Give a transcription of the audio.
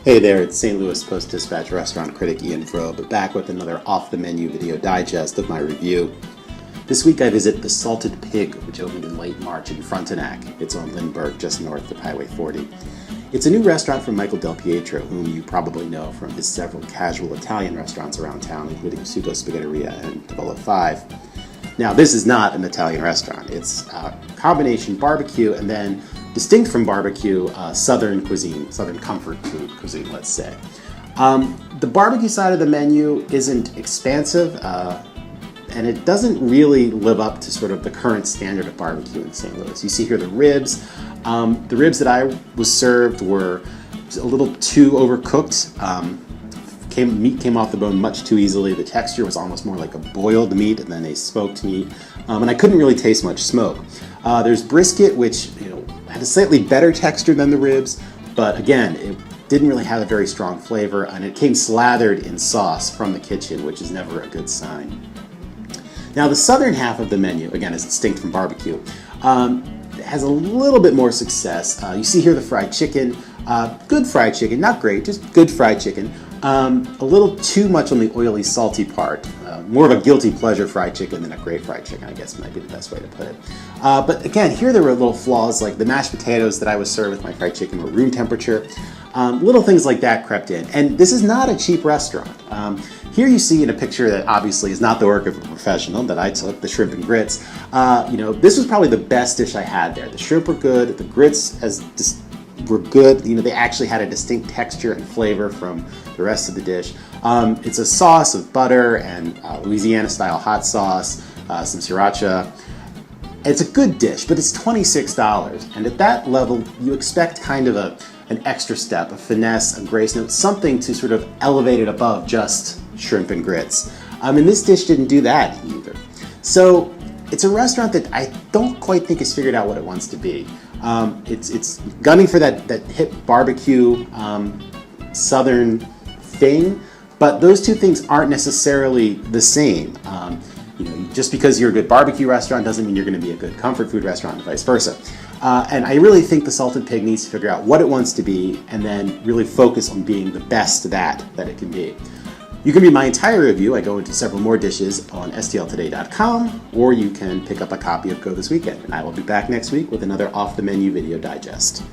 Hey there, it's St. Louis Post-Dispatch restaurant critic Ian Froeb, back with another off-the-menu video digest of my review. This week I visit the Salted Pig, which opened in late March in Frontenac. It's on Lindbergh, just north of Highway 40. It's a new restaurant from Michael Del Pietro, whom you probably know from his several casual Italian restaurants around town, including Sugo Spaghetteria and Tavola 5. Now, this is not an Italian restaurant. It's a combination barbecue and then, distinct from barbecue, Southern cuisine, Southern comfort food cuisine, let's say. The barbecue side of the menu isn't expansive, and it doesn't really live up to sort of the current standard of barbecue in St. Louis. You see here the ribs. The ribs that I was served were a little too overcooked. Meat came off the bone much too easily. The texture was almost more like a boiled meat than a smoked meat, and I couldn't really taste much smoke. There's brisket, which had a slightly better texture than the ribs, but again, it didn't really have a very strong flavor, and it came slathered in sauce from the kitchen, which is never a good sign. Now, the southern half of the menu, again, is distinct from barbecue, has a little bit more success. You see here the fried chicken, good fried chicken, not great, just good fried chicken. A little too much on the oily, salty part. More of a guilty pleasure fried chicken than a great fried chicken, I guess might be the best way to put it. But again, here there were little flaws, like the mashed potatoes that I was served with my fried chicken were room temperature. Little things like that crept in. And this is not a cheap restaurant. Here you see in a picture that obviously is not the work of a professional that I took, the shrimp and grits. This was probably the best dish I had there. The shrimp were good, the grits were good. They actually had a distinct texture and flavor from the rest of the dish. It's a sauce of butter and Louisiana-style hot sauce, some sriracha. It's a good dish, but it's $26. And at that level, you expect kind of an extra step, a finesse, a grace note, something to sort of elevate it above just shrimp and grits. And this dish didn't do that either. So it's a restaurant that I don't quite think has figured out what it wants to be. It's gunning for that hip barbecue southern thing, but those two things aren't necessarily the same. Just because you're a good barbecue restaurant doesn't mean you're going to be a good comfort food restaurant and vice versa. And I really think the Salted Pig needs to figure out what it wants to be and then really focus on being the best that it can be. You can read my entire review. I go into several more dishes on stltoday.com, or you can pick up a copy of Go This Weekend. And I will be back next week with another off-the-menu video digest.